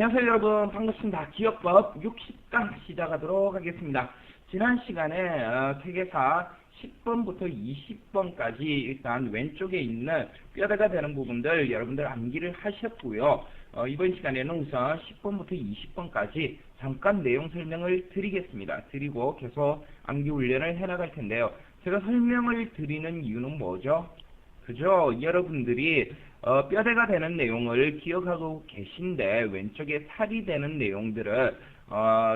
안녕하세요 여러분, 반갑습니다. 기억법 60강 시작하도록 하겠습니다. 지난 시간에 세계사 10번부터 20번까지 일단 왼쪽에 있는 뼈대가 되는 부분들 여러분들 암기를 하셨고요. 이번 시간에는 우선 10번부터 20번까지 잠깐 내용 설명을 드리겠습니다. 드리고 계속 암기 훈련을 해나갈 텐데요. 제가 설명을 드리는 이유는 뭐죠? 그죠? 여러분들이 뼈대가 되는 내용을 기억하고 계신데 왼쪽에 살이 되는 내용들을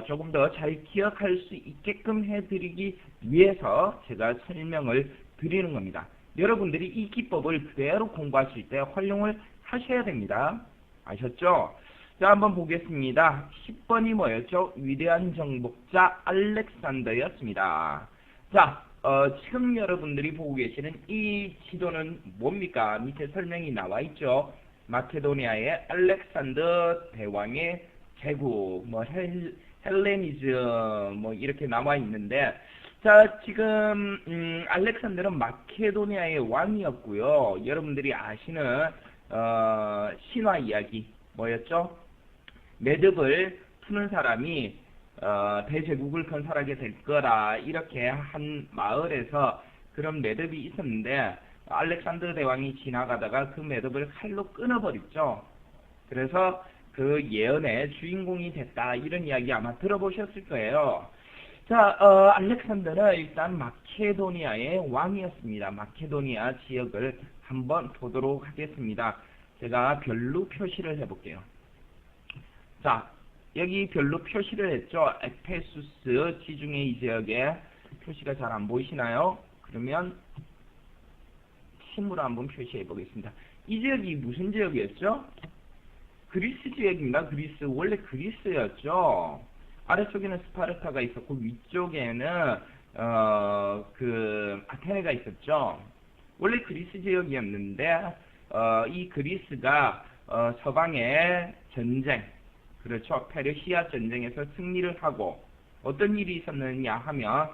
조금 더 잘 기억할 수 있게끔 해드리기 위해서 제가 설명을 드리는 겁니다. 여러분들이 이 기법을 그대로 공부하실 때 활용을 하셔야 됩니다. 아셨죠? 자, 한번 보겠습니다. 10번이 뭐였죠? 위대한 정복자 알렉산더였습니다. 자, 지금 여러분들이 보고 계시는 이 지도는 뭡니까? 밑에 설명이 나와 있죠. 마케도니아의 알렉산더 대왕의 제국, 헬레니즘, 이렇게 나와 있는데, 자, 지금, 알렉산더는 마케도니아의 왕이었고요. 여러분들이 아시는, 신화 이야기, 뭐였죠? 매듭을 푸는 사람이 대제국을 건설하게 될 거라 이렇게 한 마을에서 그런 매듭이 있었는데 알렉산더 대왕이 지나가다가 그 매듭을 칼로 끊어버렸죠. 그래서 그 예언의 주인공이 됐다 이런 이야기 아마 들어보셨을 거예요. 자, 알렉산더는 일단 마케도니아의 왕이었습니다. 마케도니아 지역을 한번 보도록 하겠습니다. 제가 별로 표시를 해볼게요. 자, 여기 별로 표시를 했죠. 에페수스 지중해 이 지역에 표시가 잘 안 보이시나요? 그러면 침으로 한번 표시해 보겠습니다. 이 지역이 무슨 지역이었죠? 그리스 지역입니다. 그리스. 원래 그리스였죠. 아래쪽에는 스파르타가 있었고 위쪽에는 아테네가 있었죠. 원래 그리스 지역이었는데 이 그리스가 서방의 전쟁, 그렇죠. 페르시아 전쟁에서 승리를 하고 어떤 일이 있었느냐 하면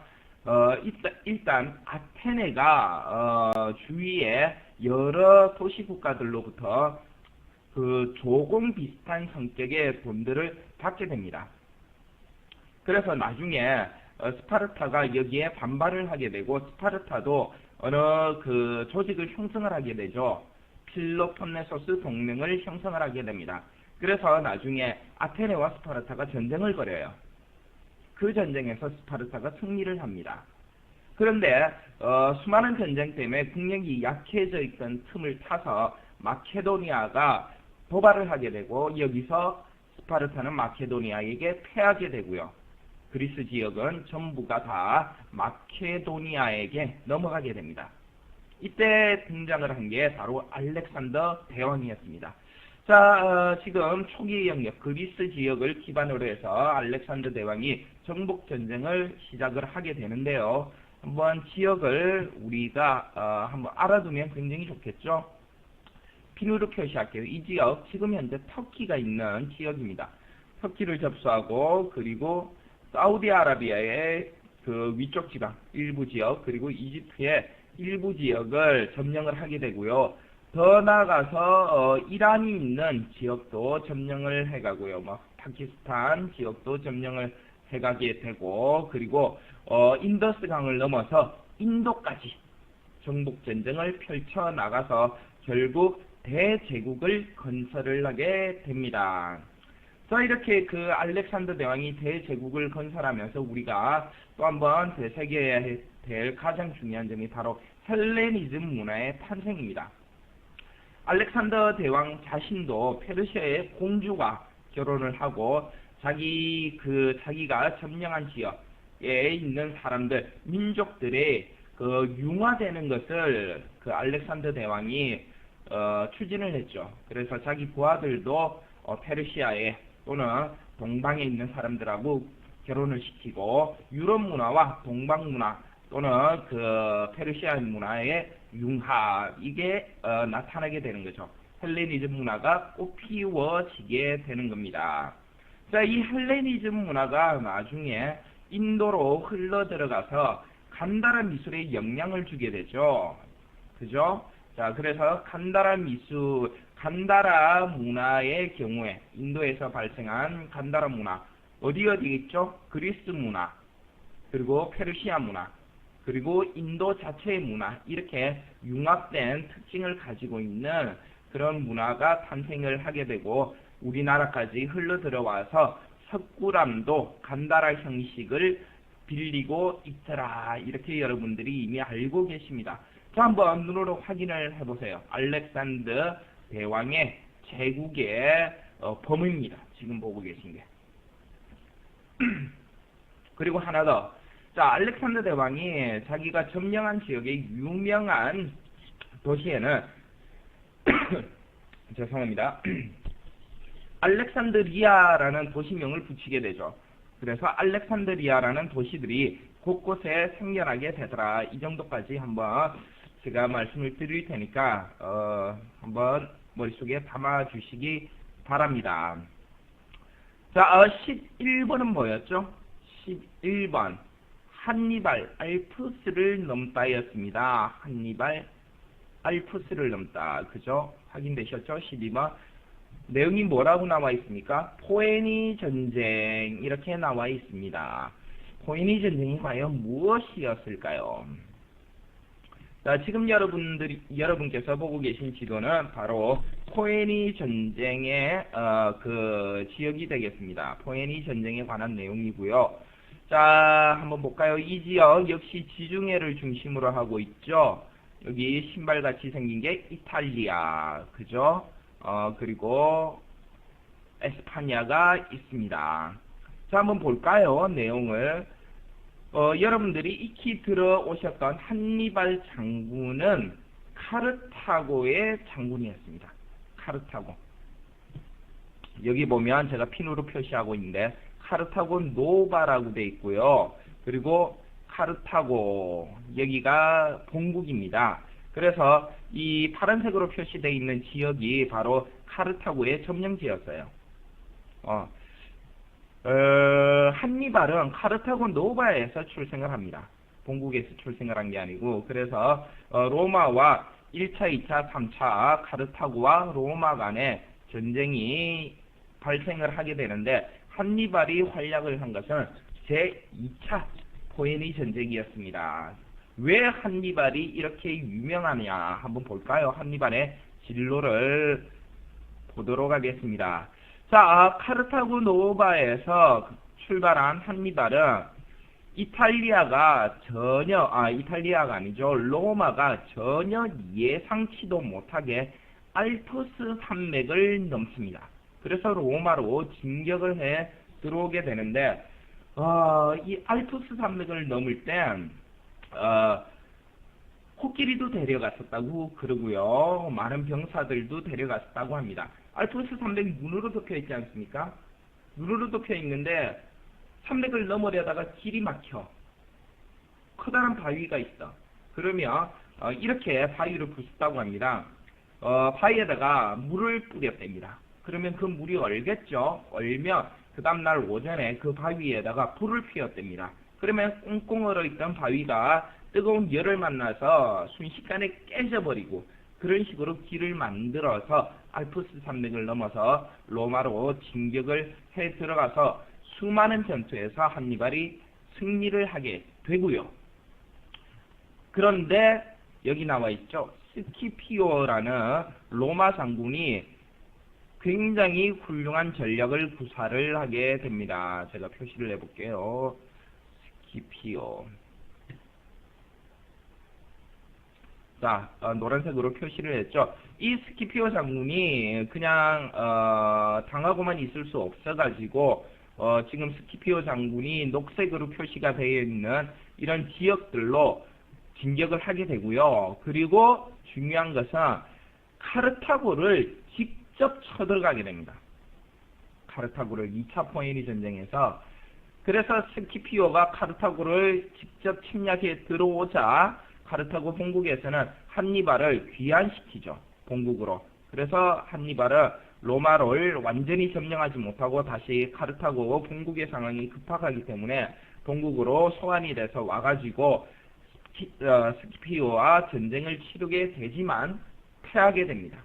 일단 아테네가 주위에 여러 도시 국가들로부터 그 조공 비슷한 성격의 돈들을 받게 됩니다. 그래서 나중에 스파르타가 여기에 반발을 하게 되고 스파르타도 어느 그 조직을 형성을 하게 되죠. 필로폰네소스 동맹을 형성을 하게 됩니다. 그래서 나중에 아테네와 스파르타가 전쟁을 벌여요. 그 전쟁에서 스파르타가 승리를 합니다. 그런데 수많은 전쟁 때문에 국력이 약해져 있던 틈을 타서 마케도니아가 도발을 하게 되고 여기서 스파르타는 마케도니아에게 패하게 되고요. 그리스 지역은 전부가 다 마케도니아에게 넘어가게 됩니다. 이때 등장을 한 게 바로 알렉산더 대왕이었습니다. 자, 지금 초기 영역 그리스 지역을 기반으로 해서 알렉산더 대왕이 정복 전쟁을 시작을 하게 되는데요. 한번 지역을 우리가 한번 알아두면 굉장히 좋겠죠. 핀으로 표시할게요. 이 지역 지금 현재 터키가 있는 지역입니다. 터키를 접수하고 그리고 사우디아라비아의 그 위쪽 지방 일부 지역 그리고 이집트의 일부 지역을 점령을 하게 되고요. 더 나아가서 이란이 있는 지역도 점령을 해가고요. 파키스탄 지역도 점령을 해가게 되고 그리고 인더스 강을 넘어서 인도까지 정복 전쟁을 펼쳐 나가서 결국 대제국을 건설을 하게 됩니다. 자, 이렇게 그 알렉산더 대왕이 대제국을 건설하면서 우리가 또 한번 되새겨야 될 가장 중요한 점이 바로 헬레니즘 문화의 탄생입니다. 알렉산더 대왕 자신도 페르시아의 공주와 결혼을 하고 자기가 점령한 지역에 있는 사람들, 민족들의 그 융화되는 것을 그 알렉산더 대왕이 추진을 했죠. 그래서 자기 부하들도 페르시아에 또는 동방에 있는 사람들하고 결혼을 시키고 유럽 문화와 동방 문화 또는 그 페르시아 문화의 융합 이게 나타나게 되는 거죠. 헬레니즘 문화가 꽃피워지게 되는 겁니다. 자, 이 헬레니즘 문화가 나중에 인도로 흘러 들어가서 간다라 미술에 영향을 주게 되죠. 그죠? 자, 그래서 간다라 문화의 경우에 인도에서 발생한 간다라 문화 어디 있죠? 그리스 문화, 그리고 페르시아 문화, 그리고 인도 자체의 문화, 이렇게 융합된 특징을 가지고 있는 그런 문화가 탄생을 하게 되고 우리나라까지 흘러 들어와서 석굴암도 간다라 형식을 빌리고 있더라. 이렇게 여러분들이 이미 알고 계십니다. 자, 한번 눈으로 확인을 해보세요. 알렉산더 대왕의 제국의 범위입니다. 지금 보고 계신 게. 그리고 하나 더. 자, 알렉산더 대왕이 자기가 점령한 지역의 유명한 도시에는 죄송합니다. 알렉산드리아라는 도시명을 붙이게 되죠. 그래서 알렉산드리아라는 도시들이 곳곳에 생겨나게 되더라. 이 정도까지 한번 제가 말씀을 드릴 테니까 한번 머릿속에 담아 주시기 바랍니다. 자, 11번은 뭐였죠? 11번 한니발 알프스를 넘다였습니다. 한니발 알프스를 넘다. 그죠? 확인되셨죠? 12번 내용이 뭐라고 나와 있습니까? 포에니 전쟁 이렇게 나와 있습니다. 포에니 전쟁이 과연 무엇이었을까요? 자, 지금 여러분께서 보고 계신 지도는 바로 포에니 전쟁의 그 지역이 되겠습니다. 포에니 전쟁에 관한 내용이고요. 자, 한번 볼까요? 이 지역 역시 지중해를 중심으로 하고 있죠. 여기 신발같이 생긴 게 이탈리아, 그죠? 그리고 에스파냐가 있습니다. 자, 한번 볼까요? 내용을. 여러분들이 익히 들어오셨던 한니발 장군은 카르타고의 장군이었습니다. 카르타고. 여기 보면 제가 핀으로 표시하고 있는데 카르타고 노바라고 되어 있고요. 그리고 카르타고 여기가 본국입니다. 그래서 이 파란색으로 표시되어 있는 지역이 바로 카르타고의 점령지였어요. 한니발은 카르타고 노바에서 출생을 합니다. 본국에서 출생을 한 게 아니고, 그래서 로마와 1차, 2차, 3차 카르타고와 로마 간의 전쟁이 발생을 하게 되는데 한니발이 활약을 한 것은 제2차 포에니 전쟁이었습니다. 왜 한니발이 이렇게 유명하냐 한번 볼까요? 한니발의 진로를 보도록 하겠습니다. 자, 카르타고 노바에서 출발한 한니발은 이탈리아가 아니죠. 로마가 전혀 예상치도 못하게 알프스 산맥을 넘습니다. 그래서 로마로 진격을 해 들어오게 되는데, 이 알프스 산맥을 넘을 땐, 코끼리도 데려갔었다고 그러고요. 많은 병사들도 데려갔었다고 합니다. 알프스 산맥이 눈으로 덮여 있지 않습니까? 눈으로 덮여 있는데 산맥을 넘으려다가 길이 막혀. 커다란 바위가 있어. 그러면 이렇게 바위를 부쉈다고 합니다. 바위에다가 물을 뿌렸답니다. 그러면 그 물이 얼겠죠. 얼면 그 다음날 오전에 그 바위에다가 불을 피웠답니다. 그러면 꽁꽁 얼어있던 바위가 뜨거운 열을 만나서 순식간에 깨져버리고, 그런 식으로 길을 만들어서 알프스 산맥을 넘어서 로마로 진격을 해 들어가서 수많은 전투에서 한니발이 승리를 하게 되고요. 그런데 여기 나와 있죠. 스키피오라는 로마 장군이 굉장히 훌륭한 전략을 구사를 하게 됩니다. 제가 표시를 해볼게요. 스키피오. 자, 노란색으로 표시를 했죠. 이 스키피오 장군이 그냥 당하고만 있을 수 없어가지고 지금 스키피오 장군이 녹색으로 표시가 되어 있는 이런 지역들로 진격을 하게 되고요. 그리고 중요한 것은 카르타고를 직접 쳐들어가게 됩니다. 카르타고를 2차 포에니 전쟁에서. 그래서 스키피오가 카르타고를 직접 침략해 들어오자 카르타고 본국에서는 한니발을 귀환시키죠. 본국으로. 그래서 한니발은 로마를 완전히 점령하지 못하고 다시 카르타고 본국의 상황이 급박하기 때문에 본국으로 소환이 돼서 와가지고 스키피오와 전쟁을 치르게 되지만 패하게 됩니다.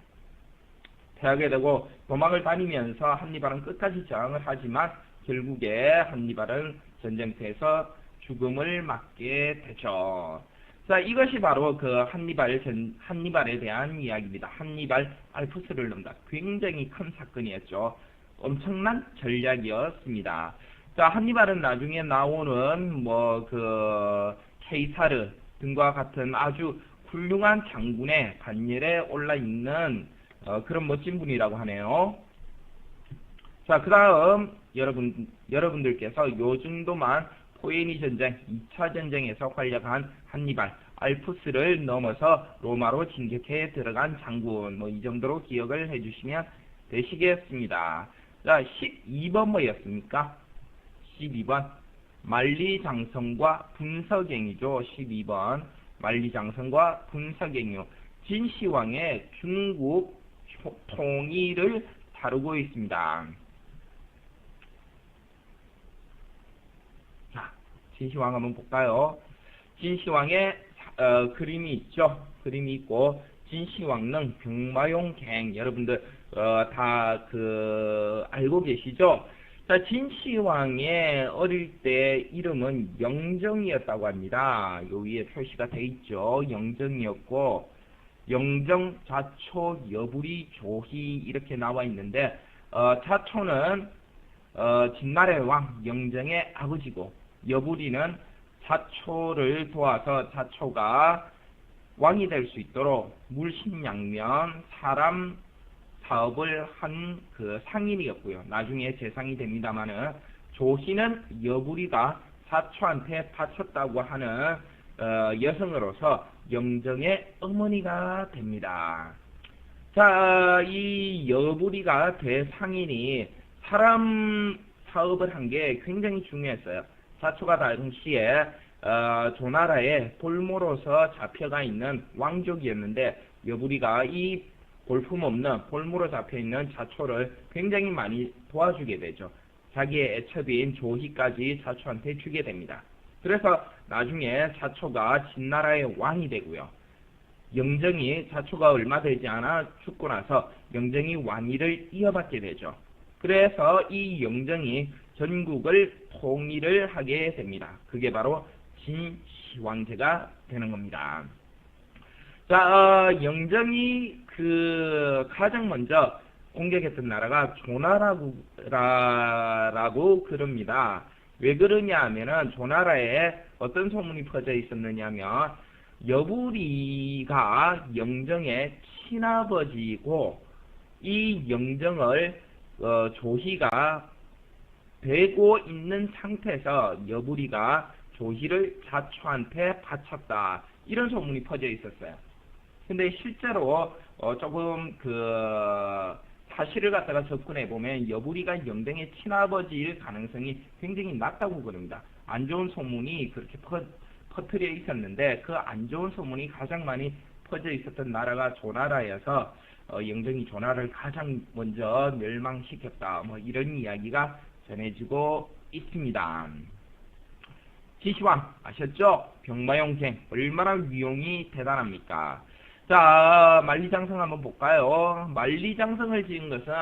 패하게 되고 도망을 다니면서 한니발은 끝까지 저항을 하지만 결국에 한니발은 전쟁터에서 죽음을 맞게 되죠. 자, 이것이 바로 그 한니발에 대한 이야기입니다. 한니발 알프스를 넘다. 굉장히 큰 사건이었죠. 엄청난 전략이었습니다. 자, 한니발은 나중에 나오는 케이사르 등과 같은 아주 훌륭한 장군의 반열에 올라 있는 그런 멋진 분이라고 하네요. 자, 그 다음 여러분들께서 요 정도만 포에니 전쟁, 2차 전쟁에서 활약한 한니발, 알프스를 넘어서 로마로 진격해 들어간 장군, 이 정도로 기억을 해주시면 되시겠습니다. 자, 12번 뭐였습니까? 12번 만리장성과 분서갱유죠. 12번 만리장성과 분서갱유. 진시황의 중국 통일을 다루고 있습니다. 자, 진시황 한번 볼까요? 진시황의 그림이 있죠. 그림이 있고 진시황릉 병마용갱 여러분들 다 알고 계시죠? 자, 진시황의 어릴 때 이름은 영정이었다고 합니다. 요 위에 표시가 돼 있죠. 영정이었고 영정, 자초, 여부리, 조희 이렇게 나와 있는데 자초는 진나라의 왕 영정의 아버지고 여부리는 자초를 도와서 자초가 왕이 될 수 있도록 물신양면 사람 사업을 한 그 상인이었고요. 나중에 재상이 됩니다마는 조희는 여부리가 자초한테 바쳤다고 하는 여성으로서 영정의 어머니가 됩니다. 자, 이 여부리가 될 상인이 사람 사업을 한 게 굉장히 중요했어요. 자초가 당시에 조나라의 볼모로서 잡혀가 있는 왕족이었는데 여부리가 이 볼품없는 볼모로 잡혀있는 자초를 굉장히 많이 도와주게 되죠. 자기의 애첩인 조희까지 자초한테 주게 됩니다. 그래서 나중에 자초가 진나라의 왕이 되고요. 영정이 자초가 얼마 되지 않아 죽고 나서 영정이 왕위를 이어받게 되죠. 그래서 이 영정이 전국을 통일을 하게 됩니다. 그게 바로 진시황제가 되는 겁니다. 자, 영정이 가장 먼저 공격했던 나라가 조나라고 그럽니다. 왜 그러냐 하면은 조나라에 어떤 소문이 퍼져 있었느냐 하면 여부리가 영정의 친아버지고 이 영정을 조희가 되고 있는 상태에서 여부리가 조희를 자초한테 바쳤다. 이런 소문이 퍼져 있었어요. 근데 실제로 조금 사실을 갖다가 접근해 보면 여부리가 영정의 친아버지일 가능성이 굉장히 낮다고 그럽니다. 안 좋은 소문이 그렇게 퍼뜨려 있었는데 그 안 좋은 소문이 가장 많이 퍼져 있었던 나라가 조나라여서 영정이 조나라를 가장 먼저 멸망시켰다. 이런 이야기가 전해지고 있습니다. 진시황 아셨죠? 병마용갱 얼마나 위용이 대단합니까? 자, 만리장성 한번 볼까요? 만리장성을 지은 것은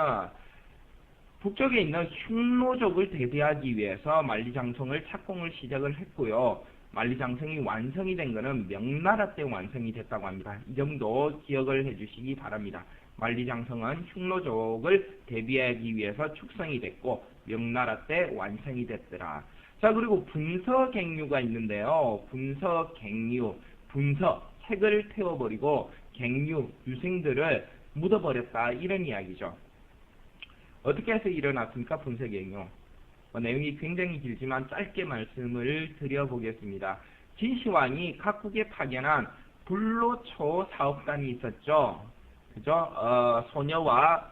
북쪽에 있는 흉노족을 대비하기 위해서 만리장성을 착공을 시작을 했고요. 만리장성이 완성이 된 것은 명나라 때 완성이 됐다고 합니다. 이 정도 기억을 해주시기 바랍니다. 만리장성은 흉노족을 대비하기 위해서 축성이 됐고 명나라 때 완성이 됐더라. 자, 그리고 분서갱유가 있는데요. 분서갱유, 색을 태워버리고 갱유, 유생들을 묻어버렸다. 이런 이야기죠. 어떻게 해서 일어났습니까? 분서갱유. 내용이 굉장히 길지만 짧게 말씀을 드려보겠습니다. 진시황이 각국에 파견한 불로초 사업단이 있었죠. 그죠? 소녀와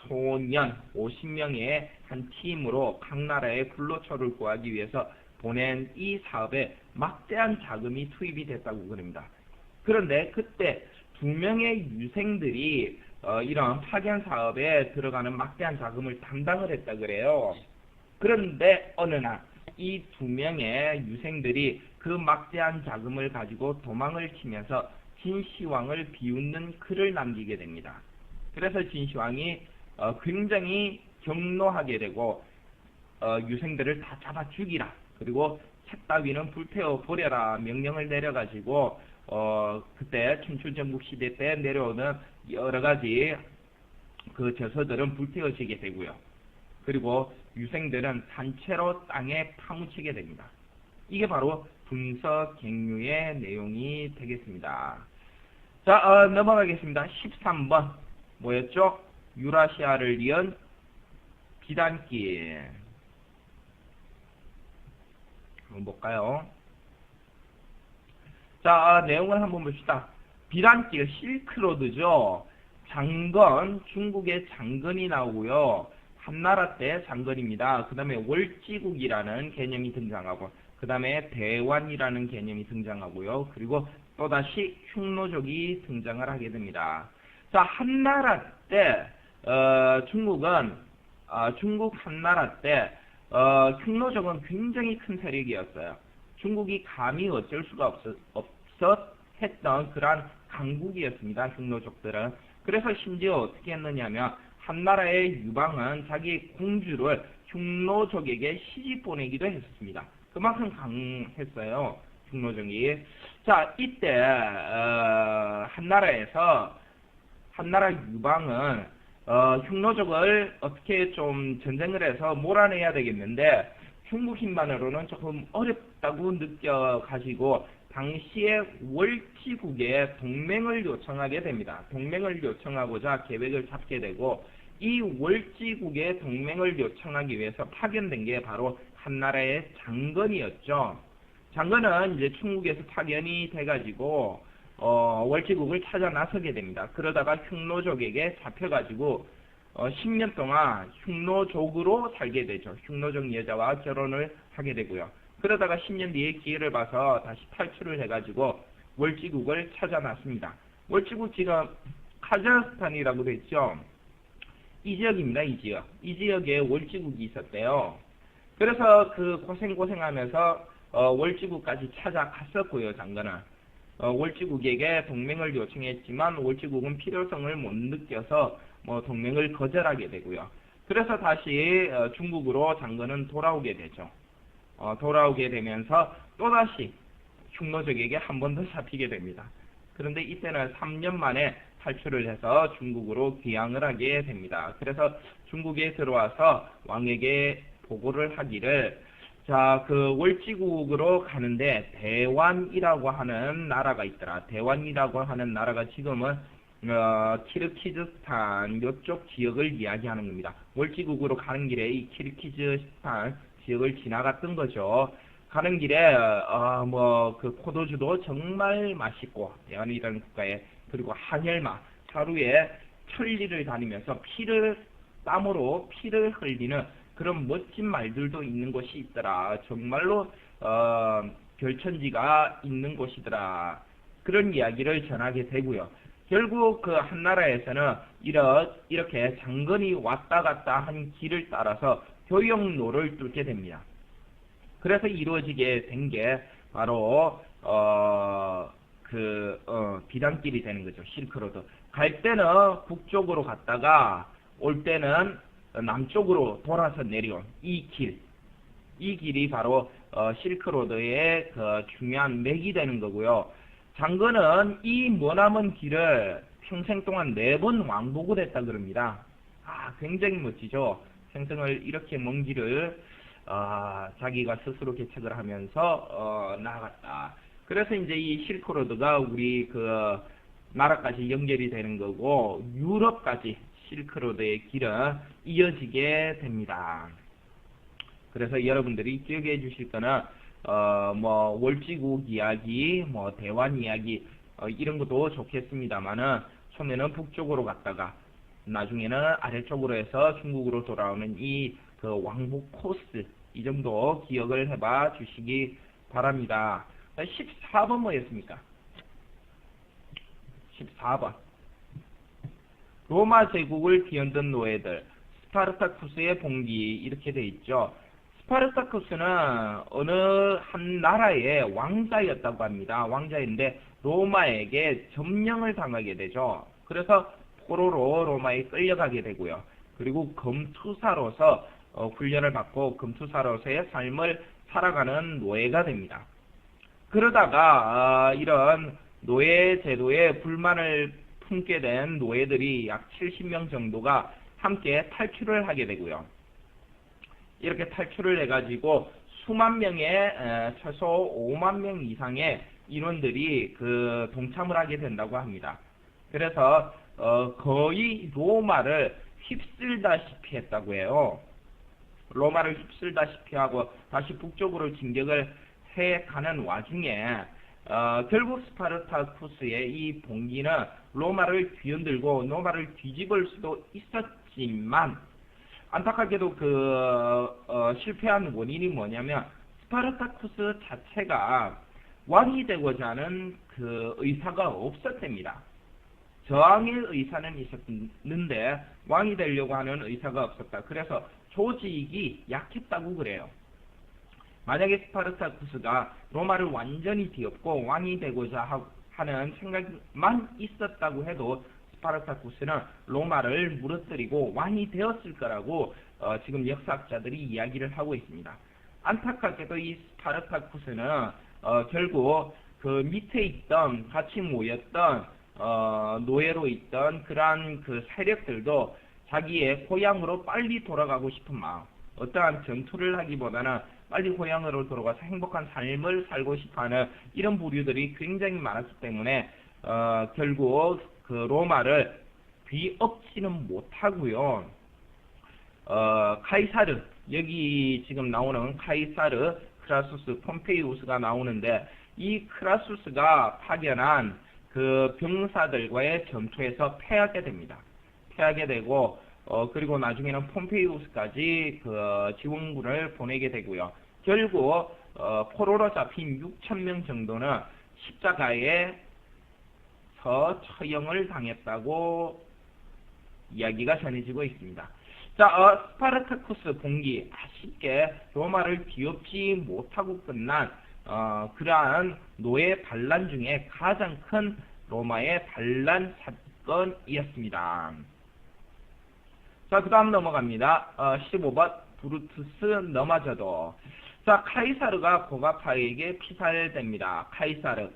소년 50명의 한 팀으로 각 나라의 불로초를 구하기 위해서 보낸 이 사업에 막대한 자금이 투입이 됐다고 그럽니다. 그런데 그때 2명의 유생들이 이런 파견 사업에 들어가는 막대한 자금을 담당을 했다 그래요. 그런데 어느 날 이 두 명의 유생들이 그 막대한 자금을 가지고 도망을 치면서 진시황을 비웃는 글을 남기게 됩니다. 그래서 진시황이 굉장히 경노하게 되고 유생들을 다 잡아 죽이라, 그리고 책 따위는 불태워 버려라 명령을 내려가지고 그때 춘추전국 시대 때 내려오는 여러 가지 그 저서들은 불태워지게 되고요. 그리고 유생들은 산채로 땅에 파묻히게 됩니다. 이게 바로 분서갱유의 내용이 되겠습니다. 자, 넘어가겠습니다. 13번 뭐였죠? 유라시아를 이은 비단길. 한번 볼까요? 자, 내용을 한번 봅시다. 비단길, 실크로드죠. 장건, 중국의 장건이 나오고요. 한나라 때 장건입니다. 그 다음에 월지국이라는 개념이 등장하고, 그 다음에 대환이라는 개념이 등장하고요. 그리고 또다시 흉노족이 등장을 하게 됩니다. 자, 한나라 때 중국 한나라 때 흉노족은 굉장히 큰 세력이었어요. 중국이 감히 어쩔 수가 없었 했던 그러한 강국이었습니다. 흉노족들은. 그래서 심지어 어떻게 했느냐면 한나라의 유방은 자기 공주를 흉노족에게 시집 보내기도 했습니다. 그만큼 강했어요. 흉노족이. 자, 이때 한나라 유방은 흉노족을 어떻게 좀 전쟁을 해서 몰아내야 되겠는데 중국 힘만으로는 조금 어렵다고 느껴가지고 당시에 월지국에 동맹을 요청하게 됩니다. 동맹을 요청하고자 계획을 잡게 되고, 이 월지국에 동맹을 요청하기 위해서 파견된 게 바로 한나라의 장건이었죠. 장건은 이제 중국에서 파견이 돼가지고 월지국을 찾아 나서게 됩니다. 그러다가 흉노족에게 잡혀가지고 10년 동안 흉노족으로 살게 되죠. 흉노족 여자와 결혼을 하게 되고요. 그러다가 10년 뒤에 기회를 봐서 다시 탈출을 해가지고 월지국을 찾아 나섭니다. 월지국 지금 카자흐스탄이라고 되어 있죠. 이 지역입니다. 이 지역. 이 지역에 월지국이 있었대요. 그래서 그 고생하면서 월지국까지 찾아갔었고요. 장건은. 월지국에게 동맹을 요청했지만 월지국은 필요성을 못 느껴서 동맹을 거절하게 되고요. 그래서 다시 중국으로 장건은 돌아오게 되죠. 돌아오게 되면서 또다시 흉노족에게 한 번 더 잡히게 됩니다. 그런데 이때는 3년 만에 탈출을 해서 중국으로 귀향을 하게 됩니다. 그래서 중국에 들어와서 왕에게 보고를 하기를, 자, 그 월지국으로 가는데 대환이라고 하는 나라가 있더라. 대환이라고 하는 나라가 지금은 키르기즈스탄 이쪽 지역을 이야기하는 겁니다. 월지국으로 가는 길에 이 키르기즈스탄 지역을 지나갔던 거죠. 가는 길에 그 포도주도 정말 맛있고, 대환이라는 국가에, 그리고 한열마, 하루에 천리를 다니면서 땀으로 피를 흘리는 그런 멋진 말들도 있는 곳이 있더라. 정말로 별천지가 있는 곳이더라. 그런 이야기를 전하게 되고요. 결국 그 한나라에서는 이렇게 장건이 왔다 갔다 한 길을 따라서 교역로를 뚫게 됩니다. 그래서 이루어지게 된 게 바로 비단길이 되는 거죠. 실크로드. 갈 때는 북쪽으로 갔다가 올 때는 남쪽으로 돌아서 내려온 이 길이 바로 실크로드의 그 중요한 맥이 되는 거고요. 장건은 이 머나먼 길을 평생 동안 4번 왕복을 했다 그럽니다. 굉장히 멋지죠. 평생을 이렇게 먼 길을 자기가 스스로 개척을 하면서 나아갔다. 그래서 이제 이 실크로드가 우리 그 나라까지 연결이 되는 거고, 유럽까지 실크로드의 길은 이어지게 됩니다. 그래서 여러분들이 기억해 주실 거는 월지국 이야기, 대환 이야기 이런 것도 좋겠습니다만은 처음에는 북쪽으로 갔다가 나중에는 아래쪽으로 해서 중국으로 돌아오는 이 그 왕복 코스, 이 정도 기억을 해봐 주시기 바랍니다. 14번 뭐였습니까? 14번. 로마 제국을 뒤흔든 노예들, 스파르타쿠스의 봉기, 이렇게 돼 있죠. 스파르타쿠스는 어느 한 나라의 왕자였다고 합니다. 왕자인데 로마에게 점령을 당하게 되죠. 그래서 포로로 로마에 끌려가게 되고요. 그리고 검투사로서 훈련을 받고 검투사로서의 삶을 살아가는 노예가 됩니다. 그러다가 이런 노예 제도에 불만을 품게 된 노예들이 약 70명 정도가 함께 탈출을 하게 되고요. 이렇게 탈출을 해가지고 수만 명의 최소 5만 명 이상의 인원들이 동참을 하게 된다고 합니다. 그래서 거의 로마를 휩쓸다시피 했다고 해요. 로마를 휩쓸다시피 하고 다시 북쪽으로 진격을 해가는 와중에 결국 스파르타쿠스의 이 봉기는 로마를 뒤흔들고 로마를 뒤집을 수도 있었지만 안타깝게도 실패한 원인이 뭐냐면 스파르타쿠스 자체가 왕이 되고자 하는 의사가 없었답니다. 저항의 의사는 있었는데 왕이 되려고 하는 의사가 없었다. 그래서 조직이 약했다고 그래요. 만약에 스파르타쿠스가 로마를 완전히 뒤엎고 왕이 되고자 하는 생각만 있었다고 해도 스파르타쿠스는 로마를 무너뜨리고 왕이 되었을 거라고 지금 역사학자들이 이야기를 하고 있습니다. 안타깝게도 이 스파르타쿠스는 결국 밑에 있던 같이 모였던 노예로 있던 그러한 세력들도 자기의 고향으로 빨리 돌아가고 싶은 마음, 어떠한 전투를 하기보다는 빨리 고향으로 돌아가서 행복한 삶을 살고 싶어하는 이런 부류들이 굉장히 많았기 때문에 결국 로마를 뒤엎지는 못하고요. 카이사르, 여기 지금 나오는 카이사르, 크라수스, 폼페이우스가 나오는데 이 크라수스가 파견한 병사들과의 전투에서 패하게 됩니다. 패하게 되고 그리고 나중에는 폼페이우스까지 지원군을 보내게 되고요. 결국 포로로 잡힌 6,000명 정도는 십자가에서 처형을 당했다고 이야기가 전해지고 있습니다. 자, 스파르타쿠스 봉기 아쉽게 로마를 뒤엎지 못하고 끝난 그러한 노예 반란 중에 가장 큰 로마의 반란 사건이었습니다. 자, 그 다음 넘어갑니다. 15번 브루투스 너마저도. 자, 카이사르가 고가파에게 피살됩니다. 카이사르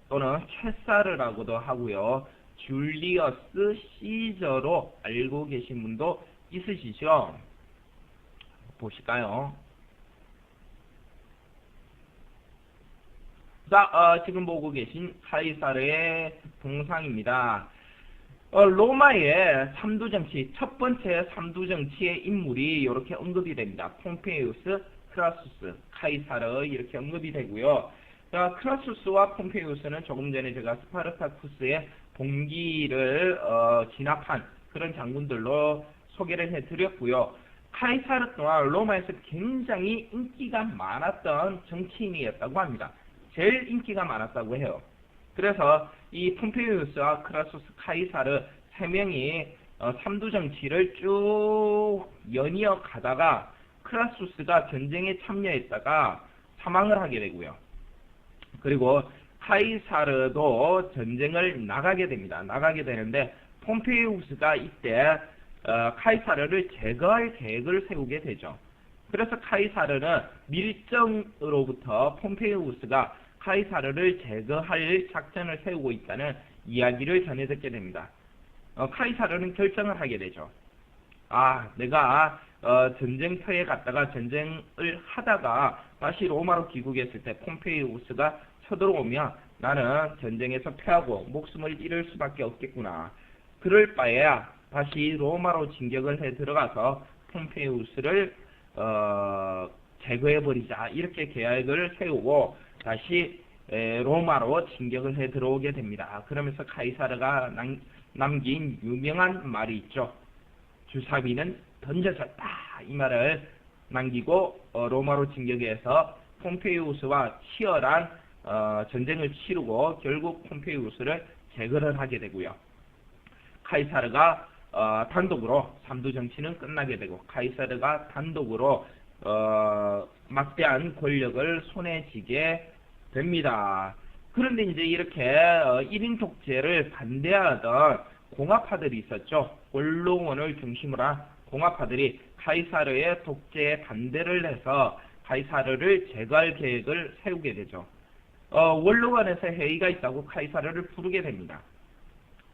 또는 케사르라고도 하고요. 줄리어스 시저로 알고 계신 분도 있으시죠? 보실까요? 자, 지금 보고 계신 카이사르의 동상입니다. 로마의 삼두정치, 첫 번째 삼두정치의 인물이 이렇게 언급이 됩니다. 폼페이우스, 크라수스, 카이사르 이렇게 언급이 되고요. 자, 크라수스와 폼페이우스는 조금 전에 제가 스파르타쿠스의 봉기를 진압한 그런 장군들로 소개를 해드렸고요. 카이사르 또한 로마에서 굉장히 인기가 많았던 정치인이었다고 합니다. 제일 인기가 많았다고 해요. 그래서 이 폼페이우스와 크라수스, 카이사르 세 명이 삼두정치를 쭉 연이어 가다가 크라수스가 전쟁에 참여했다가 사망을 하게 되고요. 그리고 카이사르도 전쟁을 나가게 됩니다. 나가게 되는데 폼페이우스가 이때 카이사르를 제거할 계획을 세우게 되죠. 그래서 카이사르는 밀정으로부터 폼페이우스가 카이사르를 제거할 작전을 세우고 있다는 이야기를 전해 듣게 됩니다. 카이사르는 결정을 하게 되죠. 아, 내가 전쟁터에 갔다가 전쟁을 하다가 다시 로마로 귀국했을 때 폼페이우스가 쳐들어오면 나는 전쟁에서 패하고 목숨을 잃을 수밖에 없겠구나. 그럴 바에야 다시 로마로 진격을 해 들어가서 폼페이우스를 제거해버리자. 이렇게 계획을 세우고 다시 로마로 진격을 해 들어오게 됩니다. 그러면서 카이사르가 남긴 유명한 말이 있죠. 주사위는 던져졌다. 이 말을 남기고 로마로 진격해서 폼페이우스와 치열한 전쟁을 치르고 결국 폼페이우스를 제거를 하게 되고요. 카이사르가 단독으로 삼두정치는 끝나게 되고 카이사르가 단독으로 막대한 권력을 손에 쥐게 됩니다. 그런데 이제 이렇게 1인 독재를 반대하던 공화파들이 있었죠. 원로원을 중심으로 한 공화파들이 카이사르의 독재에 반대를 해서 카이사르를 제거할 계획을 세우게 되죠. 원로원에서 회의가 있다고 카이사르를 부르게 됩니다.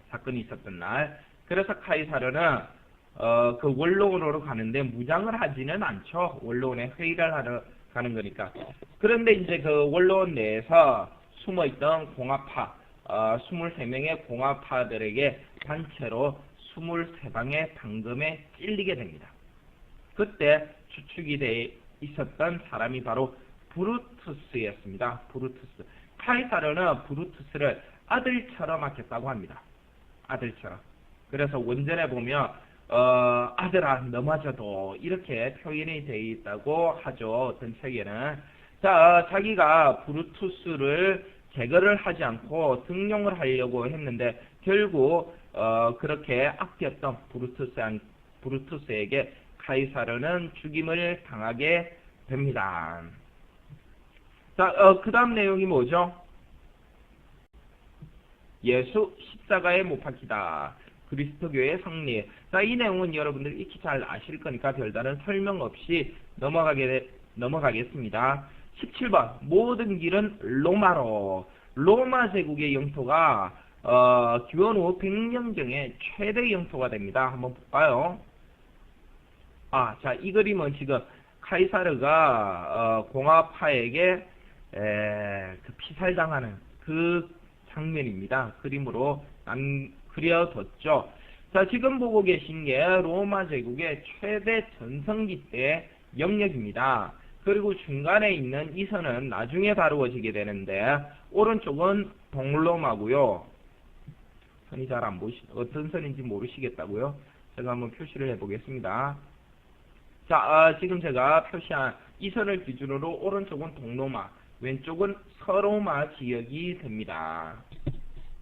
사건이 있었던 날. 그래서 카이사르는 그 원로원으로 가는데 무장을 하지는 않죠. 원로원에 회의를 하러 가는 거니까. 그런데 이제 그 원로원 내에서 숨어있던 공화파 23명의 공화파들에게 단체로 23방의 당금에 찔리게 됩니다. 그때 추측이 돼 있었던 사람이 바로 브루투스였습니다. 브루투스. 카이사르는 브루투스를 아들처럼 아꼈다고 합니다. 아들처럼. 그래서 원전에 보면 아들아 넘어져도 이렇게 표현이 되어 있다고 하죠. 어떤 책에는. 자, 자기가 브루투스를 제거를 하지 않고 등용을 하려고 했는데 결국 그렇게 아꼈던 브루투스에게 카이사르는 죽임을 당하게 됩니다. 자, 그 다음 내용이 뭐죠? 예수 십자가에 못 박히다. 그리스도교의 성리. 자, 이 내용은 여러분들 익히 잘 아실 거니까 별다른 설명 없이 넘어가겠습니다. 17번. 모든 길은 로마로. 로마 제국의 영토가 기원 후 100년경에 최대 영토가 됩니다. 한번 볼까요? 자, 이 그림은 지금 카이사르가 공화파에게 그 피살당하는 그 장면입니다. 그림으로 그려뒀죠. 자, 지금 보고 계신 게 로마 제국의 최대 전성기 때 영역입니다. 그리고 중간에 있는 이 선은 나중에 다루어지게 되는데 오른쪽은 동로마고요. 선이 잘 안 어떤 선인지 모르시겠다고요? 제가 한번 표시를 해보겠습니다. 자, 지금 제가 표시한 이 선을 기준으로 오른쪽은 동로마, 왼쪽은 서로마 지역이 됩니다.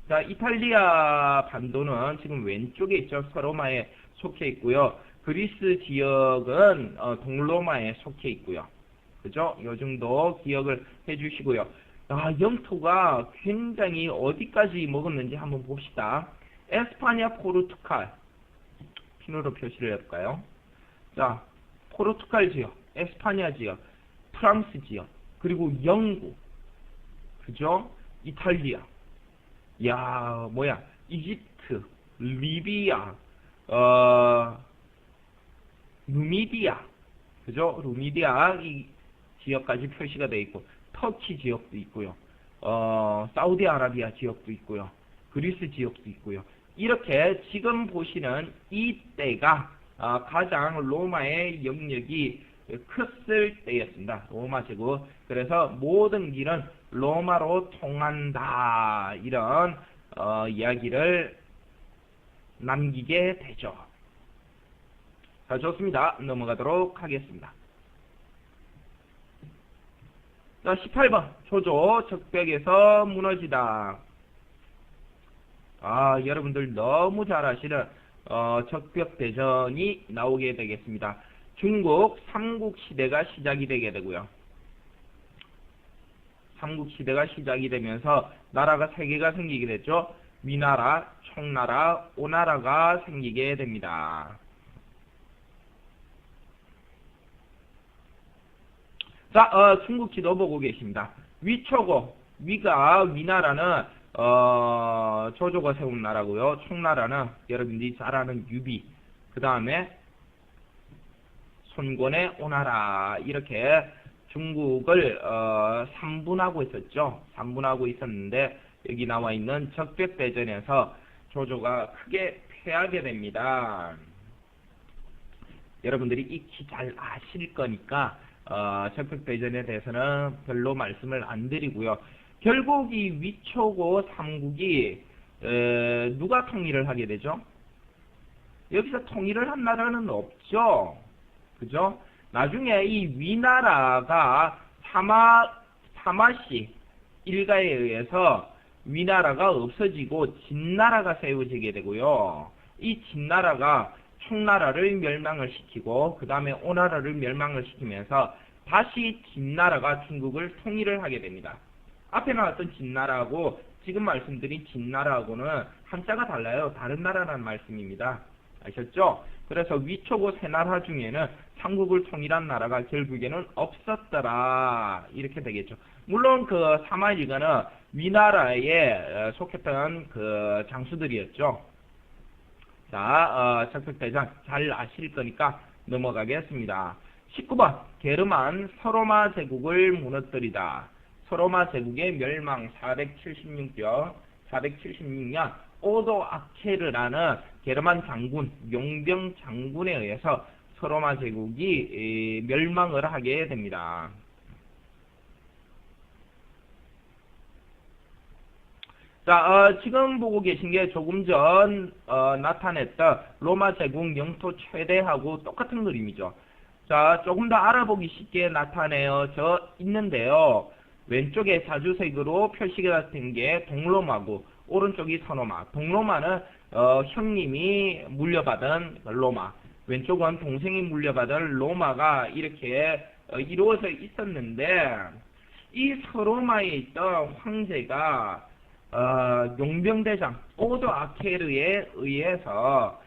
자, 이탈리아 반도는 지금 왼쪽에 있죠. 서로마에 속해 있고요. 그리스 지역은 동로마에 속해 있고요. 그죠? 요 정도 기억을 해주시고요. 영토가 굉장히 어디까지 먹었는지 한번 봅시다. 에스파냐, 포르투갈. 핀으로 표시를 해볼까요? 자, 포르투갈 지역, 에스파냐 지역, 프랑스 지역, 그리고 영국. 그죠? 이탈리아. 야, 뭐야? 이집트, 리비아, 누미디아. 그죠? 루미디아 이 지역까지 표시가 되어 있고, 터키 지역도 있고요. 사우디아라비아 지역도 있고요. 그리스 지역도 있고요. 이렇게 지금 보시는 이때가 가장 로마의 영역이 컸을 때였습니다. 로마 제국. 그래서 모든 길은 로마로 통한다. 이런 이야기를 남기게 되죠. 자, 좋습니다. 넘어가도록 하겠습니다. 자, 18번. 조조 적벽에서 무너지다. 여러분들 너무 잘 아시는 적벽대전이 나오게 되겠습니다. 중국 삼국시대가 시작이 되게 되고요. 삼국시대가 시작이 되면서 나라가 3개가 생기게 됐죠. 위나라, 청나라, 오나라가 생기게 됩니다. 자, 중국 지도 보고 계십니다. 위초고, 위가 위나라는 조조가 세운 나라고요. 청나라는 여러분들이 잘 아는 유비, 그 다음에 손권의 오나라. 이렇게 중국을 3분하고 있었죠. 3분하고 있었는데 여기 나와 있는 적벽대전에서 조조가 크게 패하게 됩니다. 여러분들이 익히 잘 아실 거니까 적벽대전에 대해서는 별로 말씀을 안 드리고요. 결국 이 위초고 삼국이 누가 통일을 하게 되죠? 여기서 통일을 한 나라는 없죠. 그죠? 나중에 이 위나라가 사마씨 일가에 의해서 위나라가 없어지고 진나라가 세워지게 되고요. 이 진나라가 총나라를 멸망을 시키고 그 다음에 오나라를 멸망을 시키면서 다시 진나라가 중국을 통일을 하게 됩니다. 앞에 나왔던 진나라하고 지금 말씀드린 진나라하고는 한자가 달라요. 다른 나라라는 말씀입니다. 아셨죠? 그래서 위초고 세 나라 중에는 삼국을 통일한 나라가 결국에는 없었더라. 이렇게 되겠죠. 물론 그 사마일가는 위나라에 속했던 그 장수들이었죠. 자, 석백대장 잘 아실 거니까 넘어가겠습니다. 19번 게르만 서로마 제국을 무너뜨리다. 서로마 제국의 멸망 476년 오도 아케르라는 게르만 장군, 용병 장군에 의해서 서로마 제국이 멸망을 하게 됩니다. 자, 지금 보고 계신 게 조금 전 나타냈던 로마 제국 영토 최대하고 똑같은 그림이죠. 자, 조금 더 알아보기 쉽게 나타내어져 있는데요. 왼쪽에 자주색으로 표시가 된 게 동로마고 오른쪽이 서로마. 동로마는 형님이 물려받은 로마, 왼쪽은 동생이 물려받은 로마가 이렇게 이루어져 있었는데 이 서로마에 있던 황제가 용병대장 오도 아케르에 의해서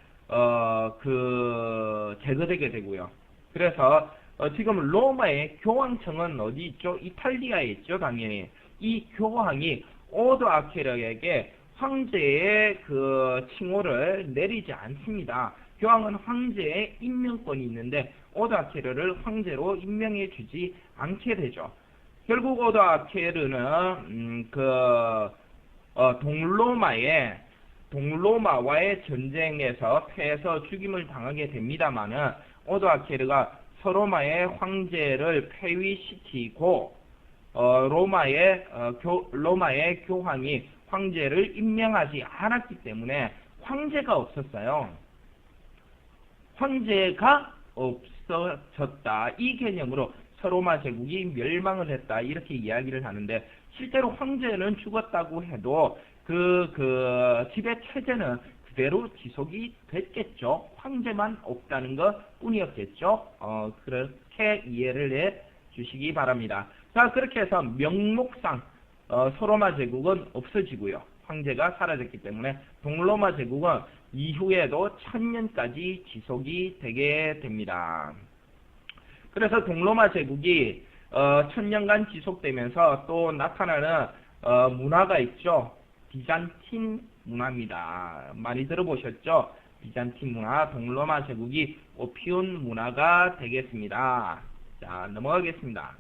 제거되게 되고요. 그래서 지금 로마의 교황청은 어디 있죠? 이탈리아에 있죠, 당연히. 이 교황이 오도 아케르에게 황제의 그 칭호를 내리지 않습니다. 교황은 황제의 임명권이 있는데 오도 아케르를 황제로 임명해 주지 않게 되죠. 결국 오도 아케르는 동로마와의 전쟁에서 패해서 죽임을 당하게 됩니다만은 오도 아케르가 서로마의 황제를 폐위시키고 로마의 교황이 황제를 임명하지 않았기 때문에 황제가 없었어요. 황제가 없어졌다. 이 개념으로 서로마 제국이 멸망을 했다. 이렇게 이야기를 하는데 실제로 황제는 죽었다고 해도 그 지배 체제는 그대로 지속이 됐겠죠. 황제만 없다는 것 뿐이었겠죠. 그렇게 이해를 해 주시기 바랍니다. 자, 그렇게 해서 명목상 서로마 제국은 없어지고요. 황제가 사라졌기 때문에 동로마 제국은 이후에도 1000년까지 지속이 되게 됩니다. 그래서 동로마 제국이 1000년간 지속되면서 또 나타나는 문화가 있죠. 비잔틴 문화입니다. 많이 들어보셨죠? 비잔틴 문화, 동로마 제국이 피운 문화가 되겠습니다. 자, 넘어가겠습니다.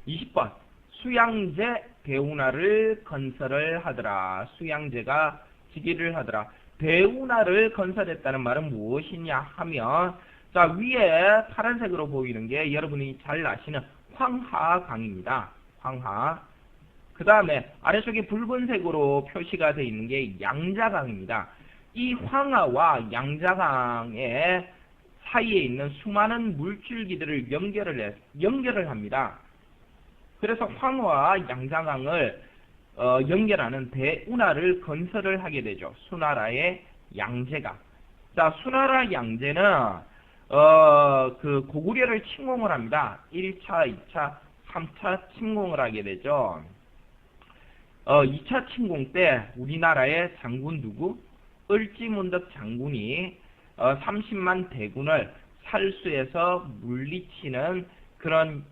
20번 수양제 대운하를 건설을 하더라. 수양제가 즉위를 하더라. 대운하를 건설했다는 말은 무엇이냐 하면 자, 위에 파란색으로 보이는 게 여러분이 잘 아시는 황하강입니다. 황하. 그 다음에 아래쪽에 붉은색으로 표시가 되어 있는 게 양자강입니다. 이 황하와 양자강의 사이에 있는 수많은 물줄기들을 연결을 합니다. 그래서 황하와 양자강을 연결하는 대운하를 건설을 하게 되죠. 수나라의 양제가. 자, 수나라 양제는 그 고구려를 침공을 합니다. 1차, 2차, 3차 침공을 하게 되죠. 2차 침공 때 우리나라의 장군 누구? 을지문덕 장군이 30만 대군을 살수에서 물리치는 그런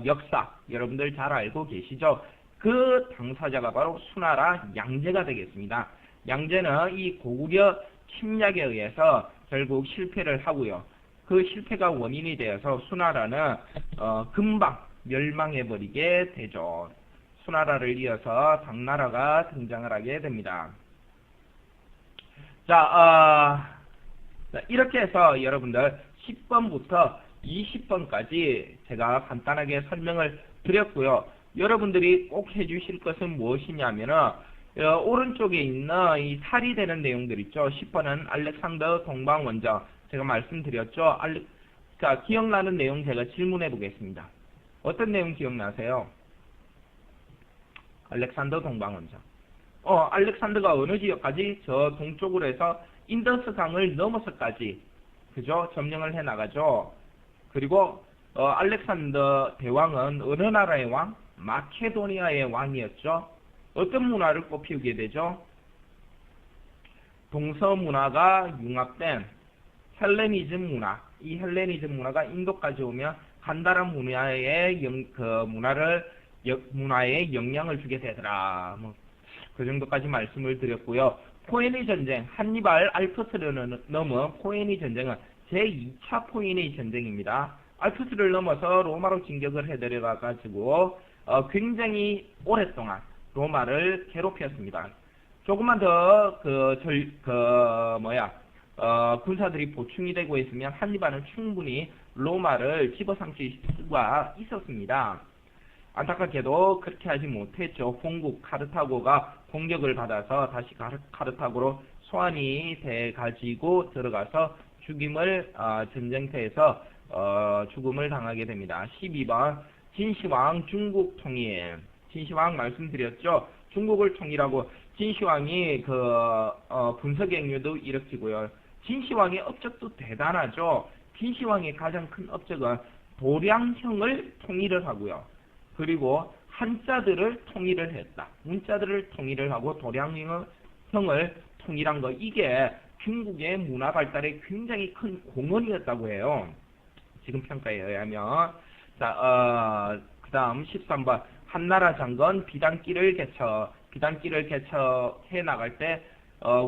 역사 여러분들 잘 알고 계시죠? 그 당사자가 바로 수나라 양제가 되겠습니다. 양제는 이 고구려 침략에 의해서 결국 실패를 하고요. 그 실패가 원인이 되어서 수나라는 금방 멸망해버리게 되죠. 수나라를 이어서 당나라가 등장을 하게 됩니다. 자, 이렇게 해서 여러분들 10번부터 20번까지 제가 간단하게 설명을 드렸고요. 여러분들이 꼭 해주실 것은 무엇이냐면은 오른쪽에 있는 이 살이 되는 내용들 있죠. 10번은 알렉산더 동방원정 제가 말씀드렸죠. 자, 기억나는 내용 제가 질문해 보겠습니다. 어떤 내용 기억나세요? 알렉산더 동방원정. 알렉산더가 어느 지역까지? 저 동쪽으로 해서 인더스강을 넘어서까지, 그죠? 점령을 해 나가죠. 그리고 알렉산더 대왕은 어느 나라의 왕? 마케도니아의 왕이었죠. 어떤 문화를 꽃피우게 되죠? 동서 문화가 융합된 헬레니즘 문화. 이 헬레니즘 문화가 인도까지 오면 간다란 문화의 문화에 영향을 주게 되더라. 그 정도까지 말씀을 드렸고요. 포에니 전쟁, 한니발 알프스를 넘은 포에니 전쟁은 제2차 포에니 전쟁입니다. 알프스를 넘어서 로마로 진격을 해들어가지고 굉장히 오랫동안 로마를 괴롭혔습니다. 조금만 더 군사들이 보충이 되고 있으면 한니발은 충분히 로마를 집어삼킬 수가 있었습니다. 안타깝게도 그렇게 하지 못했죠. 본국 카르타고가 공격을 받아서 다시 카르타고로 소환이 돼가지고 들어가서 전쟁터에서 죽음을 당하게 됩니다. 12번 진시황 중국 통일. 진시황 말씀드렸죠. 중국을 통일하고 진시황이 분서경유도 일으키고요. 진시황의 업적도 대단하죠. 진시황의 가장 큰 업적은 도량형을 통일을 하고요. 그리고 한자들을 통일을 했다. 문자들을 통일을 하고 도량형을 통일한 거, 이게 중국의 문화 발달에 굉장히 큰 공헌이었다고 해요. 지금 평가에 의하면. 자, 그 다음 13번 한나라 장건 비단길을 개척해 나갈 때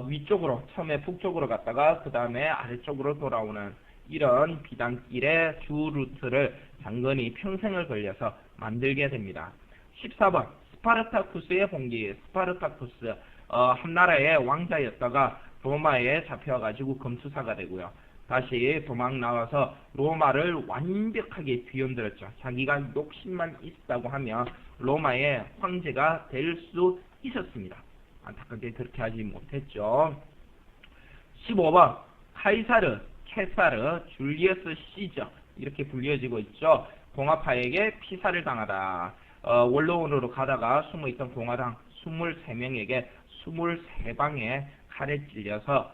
위쪽으로, 처음에 북쪽으로 갔다가 그 다음에 아래쪽으로 돌아오는 이런 비단길의 주 루트를 장건이 평생을 걸려서 만들게 됩니다. 14번 스파르타쿠스의 봉기. 스파르타쿠스 한나라의 왕자였다가 로마에 잡혀가지고 검투사가 되고요. 다시 도망 나와서 로마를 완벽하게 뒤흔들었죠. 자기가 욕심만 있다고 하면 로마의 황제가 될 수 있었습니다. 안타깝게 그렇게 하지 못했죠. 15번 케사르, 줄리어스 시저, 이렇게 불려지고 있죠. 공화파에게 피살을 당하다. 원로원으로 가다가 숨어있던 공화당 23명에게 23방에 칼에 찔려서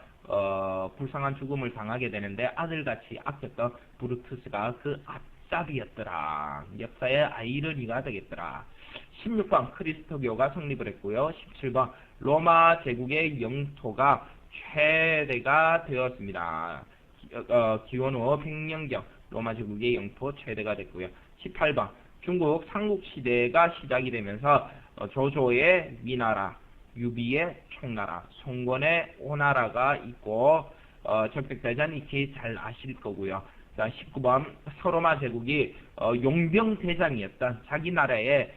불쌍한 죽음을 당하게 되는데, 아들같이 아꼈던 브루투스가 그 앞잡이였더라. 역사의 아이러니가 되겠더라. 16번 크리스토교가 성립을 했고요. 17번 로마 제국의 영토가 최대가 되었습니다. 기원 후 100년경 로마 제국의 영토 최대가 됐고요. 18번 중국 삼국시대가 시작이 되면서 조조의 위나라, 유비의 총나라, 송건의 오나라가 있고 적백대전 익히 잘 아실 거고요. 자, 19번 서로마 제국이 용병대장이었던, 자기 나라에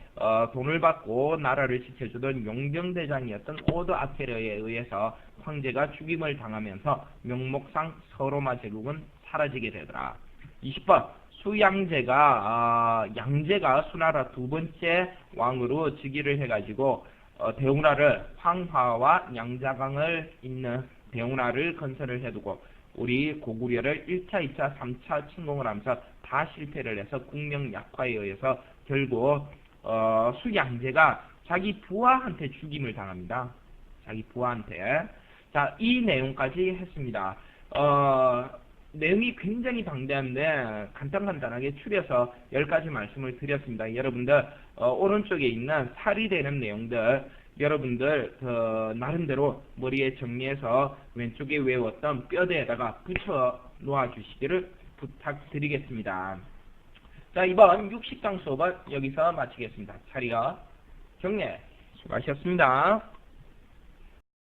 돈을 받고 나라를 지켜주던 용병대장이었던 오드 아테르에 의해서 황제가 죽임을 당하면서 명목상 서로마 제국은 사라지게 되더라. 20번 양제가 수나라 두 번째 왕으로 즉위를 해가지고 대운하를, 황화와 양자강을 잇는 대운하를 건설을 해두고 우리 고구려를 1차, 2차, 3차 침공을 하면서 다 실패를 해서 국력 약화에 의해서 결국 수양제가 자기 부하한테 죽임을 당합니다. 자기 부하한테. 자, 이 내용까지 했습니다. 내용이 굉장히 방대한데 간단하게 추려서 10가지 말씀을 드렸습니다. 여러분들 오른쪽에 있는 살이 되는 내용들 여러분들 나름대로 머리에 정리해서 왼쪽에 외웠던 뼈대에다가 붙여 놓아 주시기를 부탁드리겠습니다. 자, 이번 60강 수업은 여기서 마치겠습니다. 자리가 정리해. 수고하셨습니다.